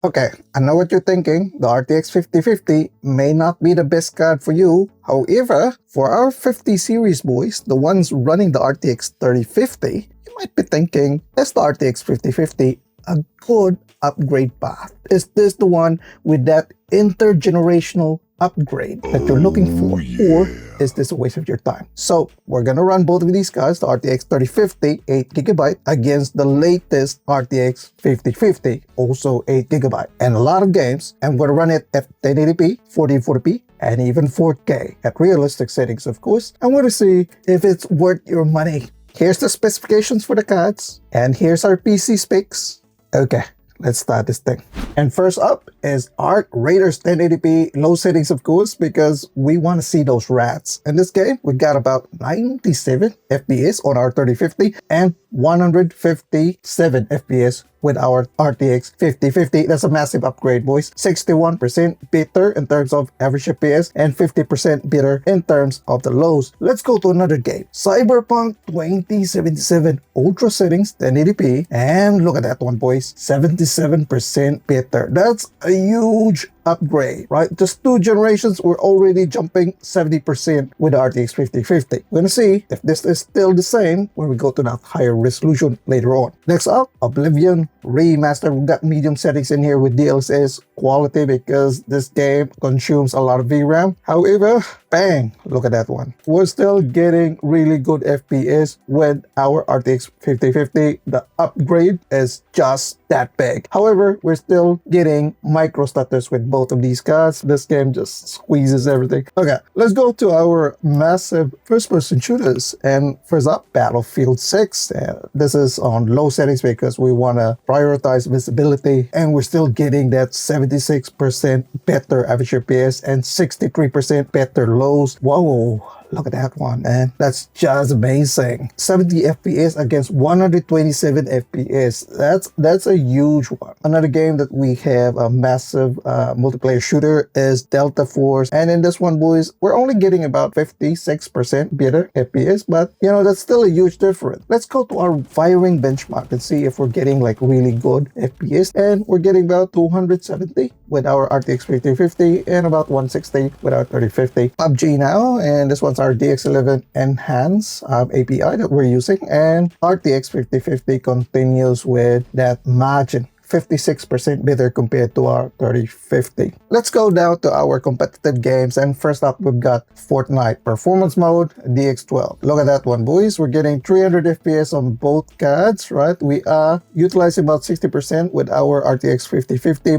Okay, I know what you're thinking. The RTX 5050 may not be the best card for you. However, for our 50 series boys, the ones running the RTX 3050, you might be thinking, is the RTX 5050 a good upgrade path? Is this the one with that intergenerational upgrade that you're looking for? Or is this a waste of your time? So we're gonna run both of these cards, the RTX 3050 8GB against the latest RTX 5050, also 8GB, and a lot of games. I'm gonna run it at 1080p, 1440p, and even 4K at realistic settings, of course. I want to see if it's worth your money. Here's the specifications for the cards, and here's our PC specs. Okay, let's start this thing. And first up is Arc Raiders 1080p, low settings of course, because we want to see those rats. In this game, we got about 97 FPS on our 3050 and 157 FPS with our RTX 5050. That's a massive upgrade, boys. 61% better in terms of average FPS and 50% better in terms of the lows. Let's go to another game. Cyberpunk 2077 Ultra settings 1080p, and look at that one, boys. 77% better. That's a huge upgrade, right? Just 2 generations, we're already jumping 70% with the RTX 5050. We're gonna see if this is still the same when we go to that higher resolution later on. Next up, Oblivion Remastered. We've got medium settings in here with DLSS quality because this game consumes a lot of VRAM. However, bang, look at that one. We're still getting really good FPS with our RTX 5050. The upgrade is just that big. However, we're still getting micro stutters with both of these cards. This game just squeezes everything. Okay, let's go to our massive first-person shooters. And first up, Battlefield 6. This is on low settings because we want to prioritize visibility, and we're still getting that 76% better average FPS and 63% better lows. Whoa, look at that one, man. That's just amazing. 70 FPS against 127 FPS. That's a huge one. Another game that we have a massive multiplayer shooter is Delta Force. And in this one, boys, we're only getting about 56% better FPS, but you know, that's still a huge difference. Let's go to our firing benchmark and see if we're getting like really good FPS. And we're getting about 270 with our RTX 5050 and about 160 with our 3050. PUBG now, and this one's our DX11 Enhance API that we're using, and RTX 5050 continues with that margin. 56% better compared to our 3050. Let's go down to our competitive games, and first up we've got Fortnite Performance Mode DX12. Look at that one, boys. We're getting 300 FPS on both cards, right? We are utilizing about 60% with our RTX 5050,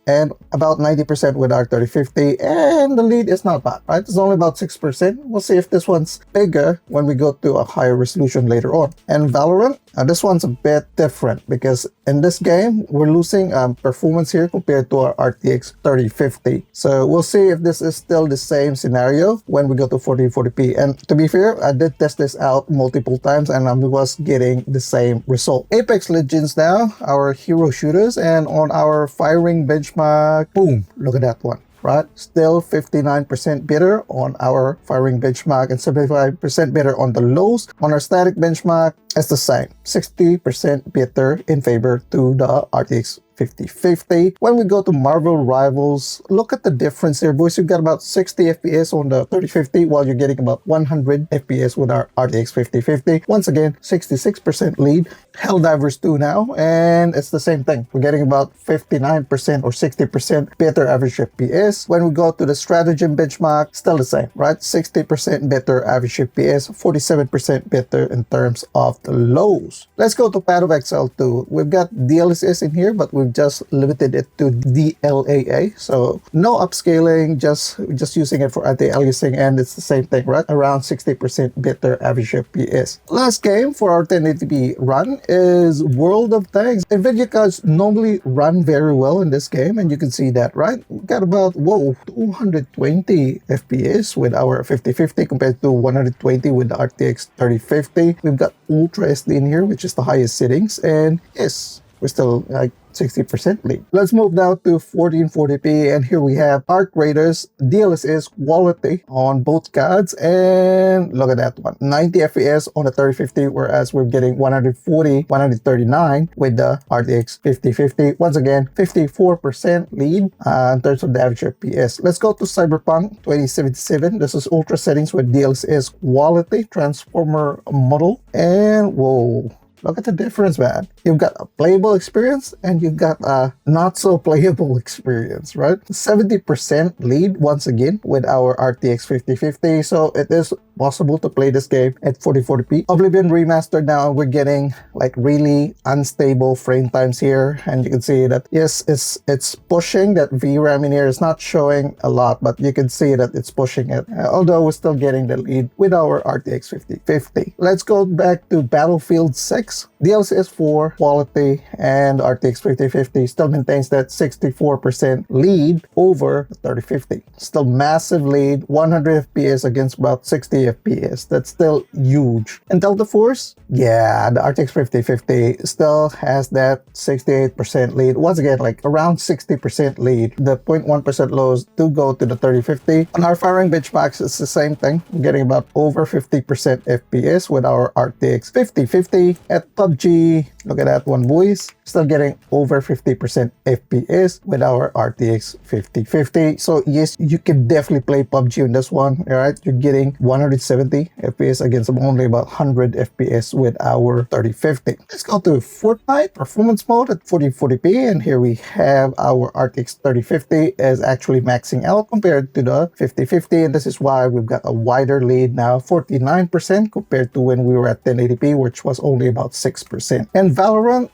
and about 90% with our 3050, and the lead is not bad, right? It's only about 6%. We'll see if this one's bigger when we go to a higher resolution later on. And Valorant, this one's a bit different because in this game, we're losing performance here compared to our RTX 3050. So we'll see if this is still the same scenario when we go to 1440p. And to be fair, I did test this out multiple times and I was getting the same result. Apex Legends now, our hero shooters, and on our firing benchmark, boom, look at that one. Right? Still 59% better on our firing benchmark and 75% better on the lows. On our static benchmark, it's the same. 60% better in favor to the RTX 5050. When we go to Marvel Rivals, look at the difference here, boys. You've got about 60 FPS on the 3050 while you're getting about 100 FPS with our RTX 5050. Once again, 66% lead. Helldivers 2 now, and it's the same thing. We're getting about 59% or 60% better average FPS. When we go to the Stratagem benchmark, still the same, right? 60% better average FPS, 47% better in terms of the lows. Let's go to Path of Exile 2. We've got DLSS in here, but we've just limited it to DLAA, so no upscaling, just using it for anti-aliasing, and it's the same thing, right? Around 60% better average FPS. Last game for our 1080p run is World of Tanks. NVIDIA cards normally run very well in this game, and you can see that, right? We got about 220 FPS with our 5050 compared to 120 with the RTX 3050. We've got Ultra SD in here, which is the highest settings, and yes, we're still like 60% lead. Let's move down to 1440p, and here we have arc raiders DLSS quality on both cards, and look at that one, 90 FPS on the 3050, whereas we're getting 140, 139 with the RTX 5050. Once again, 54% lead in terms of the average FPS. Let's go to Cyberpunk 2077. This is ultra settings with DLSS quality transformer model, and whoa, look at the difference, man. You've got a playable experience and you've got a not so playable experience, right? 70% lead once again with our RTX 5050. So it is possible to play this game at 4040p. Oblivion Remastered now, we're getting like really unstable frame times here. And you can see that, yes, it's pushing that VRAM in here. It's not showing a lot, but you can see that it's pushing it. Although we're still getting the lead with our RTX 5050. Let's go back to Battlefield 6. DLSS 4 quality and RTX 5050 still maintains that 64% lead over the 3050. Still massive lead, 100 FPS against about 60 FPS. That's still huge. And Delta Force, yeah, the RTX 5050 still has that 68% lead. Once again, like around 60% lead. The 0.1% lows do go to the 3050. On our firing benchmarks, it's the same thing. We're getting about over 50% FPS with our RTX 5050. At PUBG, look at that one, boys. Still getting over 50% FPS with our RTX 5050. So yes, you can definitely play PUBG on this one. All right, you're getting 170 FPS against only about 100 FPS with our 3050. Let's go to Fortnite performance mode at 4040p, and here we have our RTX 3050 is actually maxing out compared to the 5050, and this is why we've got a wider lead now, 49% compared to when we were at 1080p, which was only about 6%. And Valorant,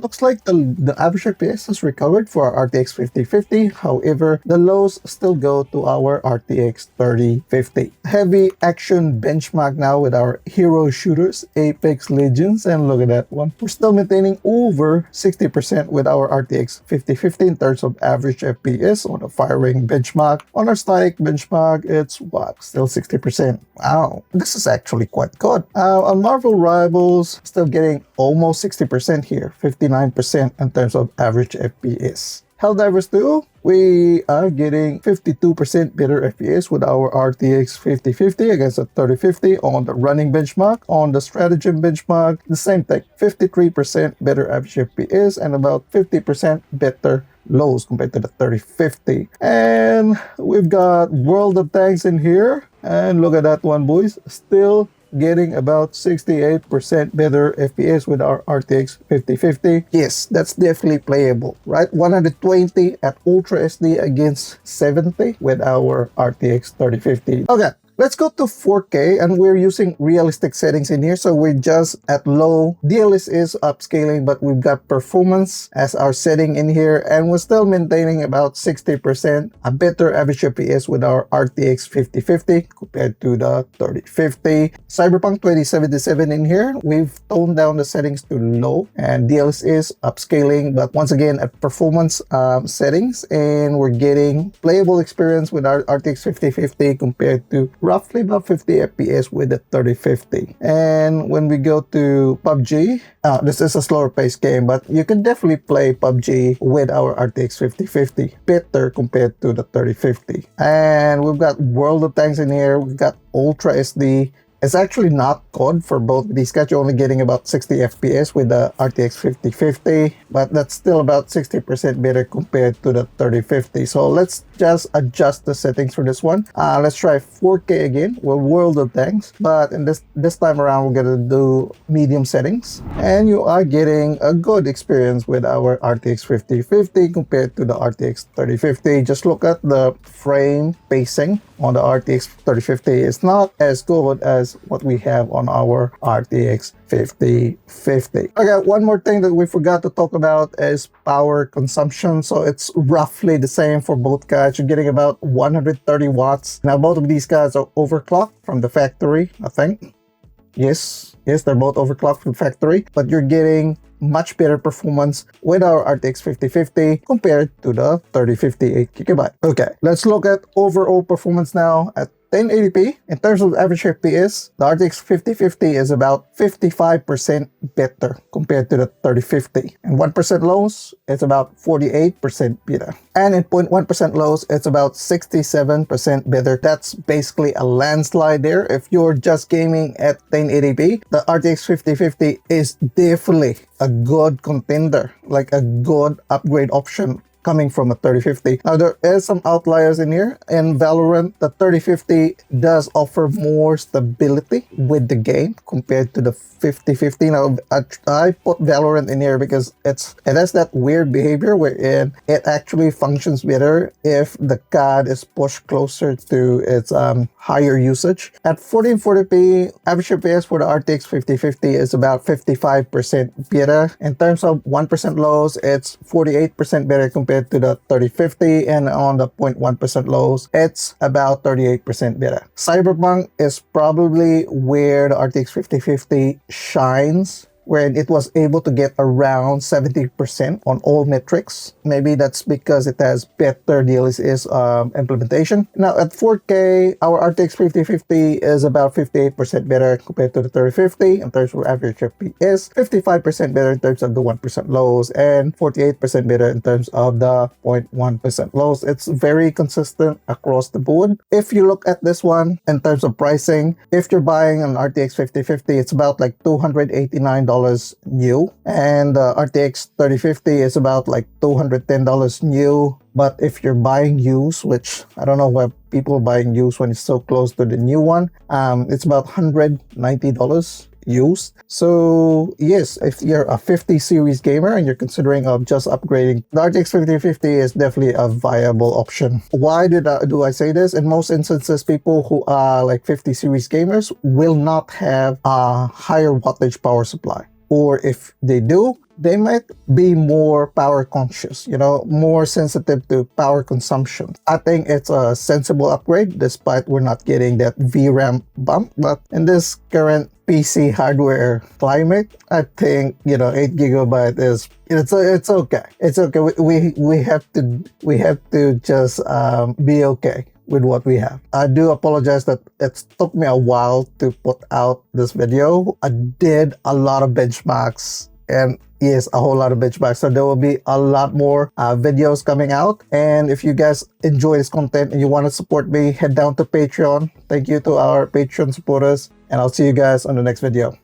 looks like the average FPS has recovered for our RTX 5050. However, the lows still go to our RTX 3050. Heavy action benchmark now with our hero shooters, Apex Legends, and look at that one. We're still maintaining over 60% with our RTX 5050 in terms of average FPS on the firing benchmark. On our static benchmark, it's what? Still 60%. Wow, this is actually quite good. On Marvel Rivals, still getting almost 60% here, 59% in terms of average FPS. Helldivers 2, we are getting 52% better FPS with our RTX 5050 against a 3050 on the running benchmark. On the stratagem benchmark, the same thing, 53% better average FPS and about 50% better lows compared to the 3050. And we've got World of Tanks in here, and look at that one, boys, still getting about 68% better FPS with our RTX 5050. Yes, that's definitely playable, right? 120 at Ultra SD against 70 with our RTX 3050. Okay, let's go to 4K, and we're using realistic settings in here. So we're just at low. DLSS upscaling, but we've got performance as our setting in here, and we're still maintaining about 60% a better average FPS with our RTX 5050 compared to the 3050. Cyberpunk 2077 in here, we've toned down the settings to low, and DLSS upscaling, but once again at performance settings, and we're getting playable experience with our RTX 5050 compared to roughly about 50 FPS with the 3050. And when we go to PUBG, this is a slower paced game, but you can definitely play PUBG with our RTX 5050 better compared to the 3050. And we've got World of Tanks in here, we've got Ultra SD. It's actually not good for both of these guys. You're only getting about 60 FPS with the RTX 5050, but that's still about 60% better compared to the 3050. So let's just adjust the settings for this one. Let's try 4K again with World of Tanks, but in this time around, we're gonna do medium settings, and you are getting a good experience with our RTX 5050 compared to the RTX 3050. Just look at the frame pacing on the RTX 3050. It's not as good as what we have on our RTX 5050. Okay, one more thing that we forgot to talk about is power consumption. So it's roughly the same for both cards. You're getting about 130 watts. Now both of these cards are overclocked from the factory, I think. Yes, they're both overclocked from factory, but you're getting much better performance with our RTX 5050 compared to the 3050 8GB. Okay, let's look at overall performance now at 1080p. In terms of average FPS, the RTX 5050 is about 55% better compared to the 3050. And 1% lows, it's about 48% better. And in 0.1% lows, it's about 67% better. That's basically a landslide there. If you're just gaming at 1080p, the RTX 5050 is definitely a good contender, like a good upgrade option coming from a 3050. Now there is some outliers in here. In Valorant, the 3050 does offer more stability with the game compared to the 5050. Now I put Valorant in here because it has that weird behavior wherein it actually functions better if the CAD is pushed closer to its higher usage. At 1440p, average FPS for the RTX 5050 is about 55% better. In terms of 1% lows, it's 48% better compared to the 3050, and on the 0.1% lows, it's about 38% better. Cyberpunk is probably where the RTX 5050 shines, where it was able to get around 70% on all metrics. Maybe that's because it has better DLSS implementation. Now at 4K, our RTX 5050 is about 58% better compared to the 3050 in terms of average FPS, 55% better in terms of the 1% lows, and 48% better in terms of the 0.1% lows. It's very consistent across the board. If you look at this one in terms of pricing, if you're buying an RTX 5050, it's about like $289 new, and RTX 3050 is about like $210 new. But if you're buying used, which I don't know why people are buying used when it's so close to the new one, it's about $190 used. So yes, if you're a 50 series gamer and you're considering just upgrading, the RTX 5050 is definitely a viable option. Why do I say this? In most instances, people who are like 50 series gamers will not have a higher wattage power supply, or if they do, they might be more power conscious, more sensitive to power consumption. I think it's a sensible upgrade despite we're not getting that VRAM bump. But in this current PC hardware climate, I think 8GB is it's okay. It's okay. We have to just be okay with what we have. I do apologize that it took me a while to put out this video. I did a lot of benchmarks, and yes, a whole lot of benchmarks. So there will be a lot more videos coming out. And if you guys enjoy this content and you want to support me, head down to Patreon. Thank you to our Patreon supporters, and I'll see you guys on the next video.